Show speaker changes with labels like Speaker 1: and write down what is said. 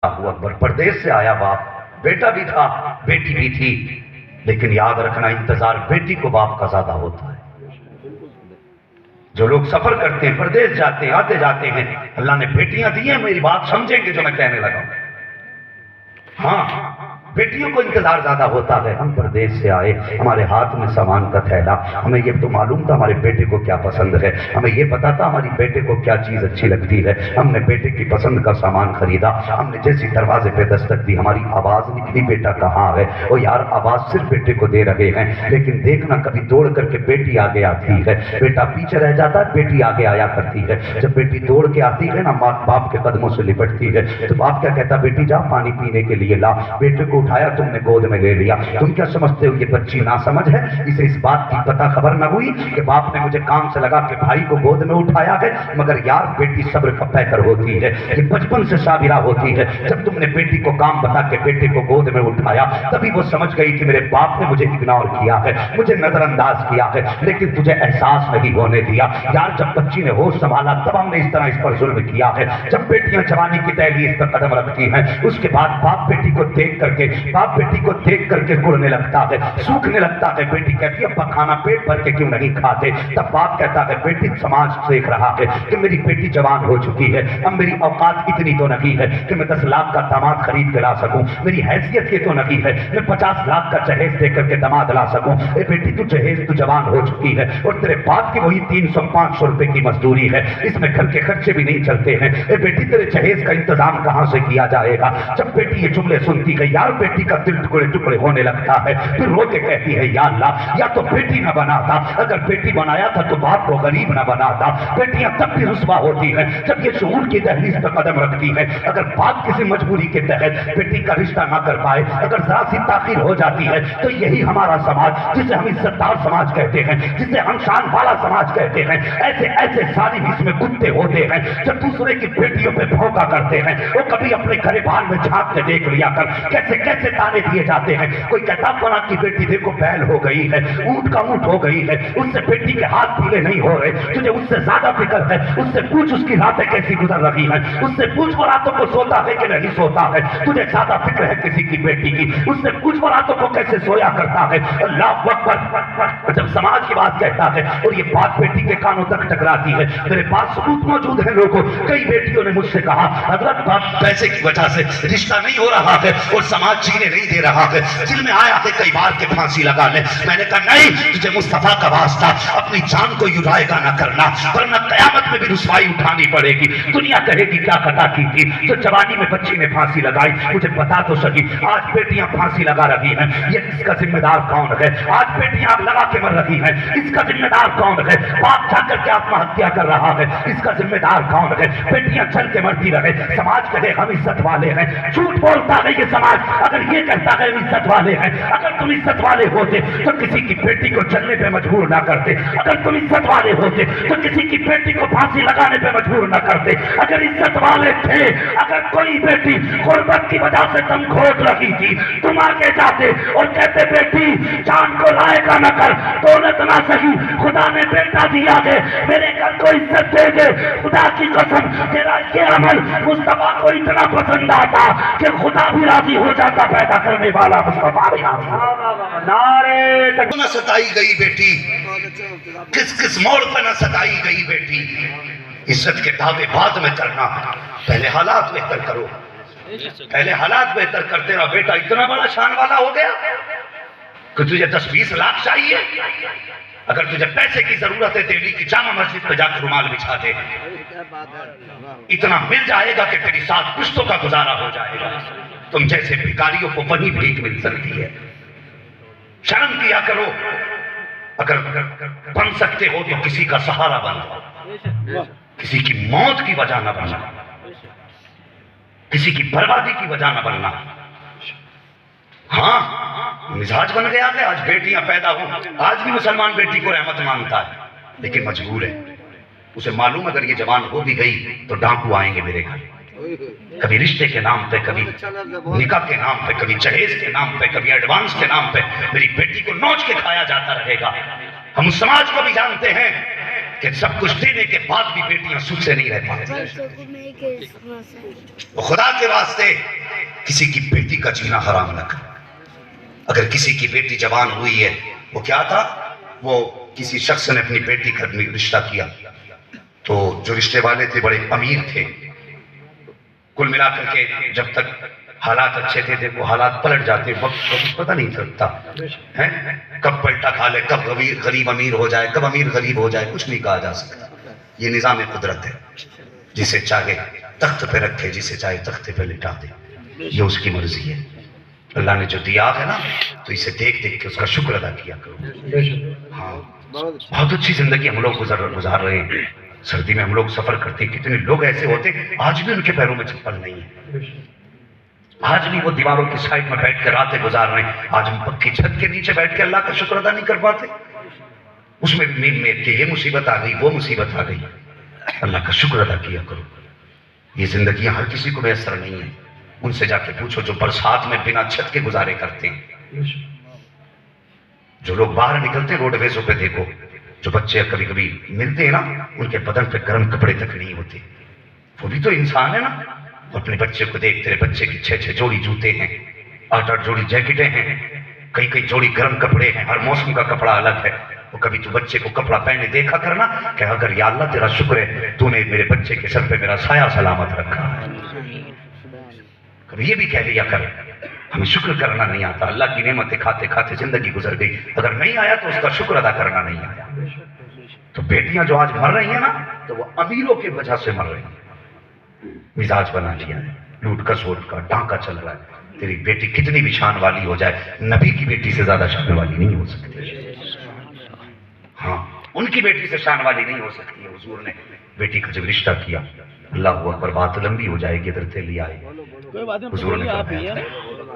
Speaker 1: अल्लाहु अकबर। परदेश से आया बाप, बेटा भी था बेटी भी थी, लेकिन याद रखना इंतजार बेटी को बाप का ज्यादा होता है। जो लोग सफर करते हैं, परदेश जाते हैं, आते जाते हैं, अल्लाह ने बेटियां दी हैं, मेरी बात समझेंगे जो मैं कहने लगा। हाँ, बेटियों को इंतजार ज्यादा होता है। हम परदेश से आए, हमारे हाथ में सामान का थैला, हमें ये तो मालूम था हमारे बेटे को क्या पसंद है, हमें ये पता था हमारी बेटे को क्या चीज अच्छी लगती है। हमने बेटे की पसंद का सामान खरीदा, हमने जैसी दरवाजे पे दस्तक दी हमारी आवाज निकली, बेटा कहाँ है। ओ यार, आवाज सिर्फ बेटे को दे रहे हैं, लेकिन देखना कभी दौड़ करके बेटी आगे आती है, बेटा पीछे रह जाता है, बेटी आगे आया करती है। जब बेटी दौड़ के आती है ना, माँ बाप के कदमों से लिपटती है, तो बाप क्या कहता, बेटी जा पानी पीने के लिए ला। बेटे को उठाया, तुमने गोद में ले लिया। तुम क्या समझते हो ये बच्ची ना समझ है, इसे इस बात की पता खबर न हुई कि बाप ने मुझे काम से लगा के भाई को गोद में उठाया है। मगर यार, बेटी सब्र का पैकर होती है, ये बचपन से साबिरा होती है। जब तुमने बेटी को काम बता के बेटे को गोद में उठाया, तभी वो समझ गई कि मेरे बाप ने मुझे इग्नोर किया है, मुझे नजरअंदाज किया है, लेकिन तुझे एहसास नहीं होने दिया। यार, जब बच्ची ने होश संभाला तब हमने इस तरह इस पर जुल्म किया है। जब बेटियां जवानी की दहलीज पर कदम रखती हैं, उसके बाद बाप बेटी को देख करके गुड़ने लगता है, सूखने लगता है। बेटी कहती है अब्बा खाना पेट भर के क्यों नहीं खाते। तब बाप कहता है बेटी, समाज देख रहा है कि मेरी बेटी जवान हो चुकी है, अब मेरी औकात इतनी तो नहीं है कि मैं 10 लाख का दामाद खरीद के ला सकूं, मेरी हैसियत ये तो नहीं है मैं 50 लाख का जहेज दे करके दामाद ला सकूं। ए बेटी, तू जहेज तू जवान हो चुकी है और तेरे बाप की वही 300-500 रुपए की मजदूरी है, इसमें घर के खर्चे भी नहीं चलते हैं। ए बेटी, तेरे जहेज का इंतजाम कहां से किया जाएगा। जब बेटी ये जुमले सुनती है, यार बेटी का दिल टुकड़े टुकड़े होने लगता है। फिर रोते कहती है या अल्लाह, या तो बेटी न बनाता, अगर बेटी बनाया था तो बाप को गरीब न बनाता। बेटियां तब भी रुस्वा होती हैं जब ये शऊर की दहलीज पर कदम रखती है। अगर बाप किसी मजबूरी के तहत बेटी का रिश्ता ना कर पाए, अगर जरा सी ताखीर हो जाती है, तो यही हमारा समाज, जिसे हम इज्जतदार समाज कहते हैं, जिसे हम शान वाला समाज कहते हैं, ऐसे ऐसे सारी इसमें कुत्ते होते हैं जब दूसरे की बेटियों पे भौंका करते हैं। वो कभी अपने गरीबान में झांक के देख लिया कर, कैसे कैसे ताने दिए जाते हैं। कोई कहता फला की बेटी देखो बैल हो गई है, ऊंट का ऊंट हो गई है, उससे बेटी के हाथ पीले नहीं हो रहे, तुझे उससे ज्यादा फिक्र है, उससे पूछ उसकी रातें कैसी गुजर रही हैं, उससे पूछ वो रातों को सोता है कि नहीं सोता है, तुझे ज्यादा फिक्र है किसी की बेटी की, उससे पूछ वो रातों को कैसे सोया करता है। अल्लाह अकबर। जब समाज की बात कहता है और ये बात बेटी के कानों तक टकराती है, मेरे पास सबूत मौजूद है लोगों, कई बेटियों ने मुझसे कहा हजरत बाप पैसे की वजह से रिश्ता नहीं हो रहा है और समाज जीने नहीं दे रहा है, दिल में आया है कई बार के फांसी लगा ले। मैंने कहा नहीं, तुझे मुस्तफा का वास्ता अपनी जान को युराएगा ना करना, वरना कयामत में भी रुसवाई उठानी पड़ेगी। दुनिया कहेगी क्या खता की थी तो जवानी में बच्ची ने फांसी लगाई। मुझे बता तो सकी, आज बेटियां फांसी लगा रही हैं, ये इसका जिम्मेदार कौन है। आज बेटियां आग लगा के मर रही हैं, इसका जिम्मेदार कौन है। बाप जाकर के आत्महत्या कर रहा है, इसका जिम्मेदार कौन है। बेटियां चल के मरती रहे, समाज कहे हम इज्जत वाले हैं। झूठ बोलता है ये समाज अगर ये कहता है हम इज्जत वाले हैं। अगर तुम इज्जत वाले होते तो किसी की बेटी को चलने पे मजबूर ना करते। अगर तुम इज्जत वाले होते तो किसी की बेटी को फांसी लगाने पे मजबूर ना करते। अगर इज्जत वाले थे, अगर कोई बेटी गुर्बत की वजह से दम घोट रही थी, तुम आगे जाते और कहते बेटी जान को लायका न कर, दौलत ना सही, खुदा ने बेटा दिया है, मेरे घर को इज्जत दे दे। खुदा की कसम, तेरा ये अमल मुस्तफा को इतना पसंद आता कि खुदा भी राजी हो जाता, पैदा करने वाला मुस्तफा भी राजी। नारे तक न सताई गई बेटी, किस किस मोड़ पर न सताई गई बेटी। इज्जत के दावे बाद में करना, पहले हालात बेहतर करो, पहले हालात बेहतर करते रहो। बेटा इतना बड़ा शान वाला हो गया कि तुझे 10-20 लाख चाहिए। अगर तुझे पैसे की जरूरत है, दिल्ली की जामा मस्जिद पे जाकर रुमाल बिछा दे, इतना मिल जाएगा कि तेरी 7 पुश्तों का गुजारा हो जाएगा। तुम जैसे भिखारियों को वही भीख मिल सकती है। शर्म किया करो, अगर बन सकते हो तो किसी का सहारा बनो, किसी की मौत की वजह न बनना, किसी की बर्बादी की वजह न बनना। हाँ, मिजाज बन गया है, आज बेटियां पैदा हो, आज भी मुसलमान बेटी को रहमत मानता है, लेकिन मजबूर है। उसे मालूम अगर ये जवान हो भी गई तो डाकू आएंगे मेरे घर, कभी रिश्ते के नाम पे, कभी निकाह के नाम पे, कभी जहेज के नाम पे, कभी एडवांस के नाम पे मेरी बेटी को नोच के खाया जाता रहेगा। हम उस समाज को भी जानते हैं کہ سب کچھ دینے کے بعد بھی بیٹیاں سکھ سے نہیں رہ پاتی. خدا کے واسطے کسی کی بیٹی کا جینا حرام نہ کر. اگر کسی کی بیٹی جوان ہوئی ہے، وہ کیا تھا، وہ کسی شخص نے اپنی بیٹی کا رشتہ کیا، تو جو رشتے والے تھے بڑے امیر تھے. کل ملا کر کے جب تک حالات اچھے تھے وہ حالات پلٹ جاتے، وقت پتہ نہیں چلتا کب پلٹا کھا لے، کب غریب امیر ہو جائے، کب امیر غریب ہو جائے، کچھ نہیں کہا جا سکتا. یہ نظام قدرت ہے، جسے چاہے تخت پہ رکھے، جسے چاہے تخت پہ لٹا دے، یہ اس کی مرضی ہے. اللہ نے جو دیا ہے نا، تو اسے دیکھ دیکھ کے اس کا شکر ادا کیا کرو. ہاں بہت اچھی زندگی ہم لوگ گزار رہے ہیں. سردی میں ہم لوگ سفر کرتے ہیں، کتنے لوگ ایسے ہوتے ہیں آج بھی ان کے پیروں میں چپل نہیں ہے، آج بھی وہ دیواروں کی سائڈ میں بیٹھ کے راتیں گزار رہے ہیں. آج ہم پکی چھت کے نیچے بیٹھ کے اللہ کا شکر ادا نہیں کر پاتے. اس میں بھی میل کے یہ مصیبت آ گئی، وہ مصیبت آ گئی. اللہ کا شکر ادا کیا کرو. یہ زندگیاں ہر کسی کو میسر نہیں ہیں. ان سے جا کے پوچھو جو برسات میں بنا چھت کے گزارے کرتے ہیں. جو لوگ باہر نکلتے ہیں روڈ ویزوں پہ دیکھو، جو بچے کبھی کبھی ملتے ہیں نا، ان کے بدن پہ گرم کپڑے تک نہیں ہوتے. وہ بھی تو انسان ہے نا. اپنے بچے کو دیکھ، تیرے بچے کی 6 جوڑی جوتے ہیں، 8 جوڑی جیکٹیں ہیں، کئی جوڑی گرم کپڑے ہیں. ہر موسم کا کپڑا الگ ہے. وہ کبھی تو بچے کو کپڑا پہنے دیکھا کرنا کہ اگر یا اللہ تیرا شکر ہے تو نے میرے بچے کے سر پہ میرا سایہ سلامت رکھا ہے. کبھی یہ بھی کہہ لیا کر ہمیں شکر کرنا نہیں آتا. اللہ کی نعمتیں کھاتے کھاتے زندگی گزر گئی، اگر نہیں آیا تو اس کا شکر ادا کرنا نہیں آیا. تو بیٹیاں جو آج مر رہی ہیں نا، تو وہ امیروں کی وجہ سے مر رہی ہیں. مزاج بنا لیا ہے، لوٹ کا سوٹ کا ڈانکا چل رہا ہے. تیری بیٹی کتنی بھی شان والی ہو جائے، نبی کی بیٹی سے زیادہ شان والی نہیں ہو سکتی. ہاں ان کی بیٹی سے شان والی نہیں ہو سکتی. حضور نے بیٹی کا جب رشتہ کیا، اللہ اکبر، بات لمبی ہو جائے گی، ادھر سے لے آئے. حضور نے فرمایا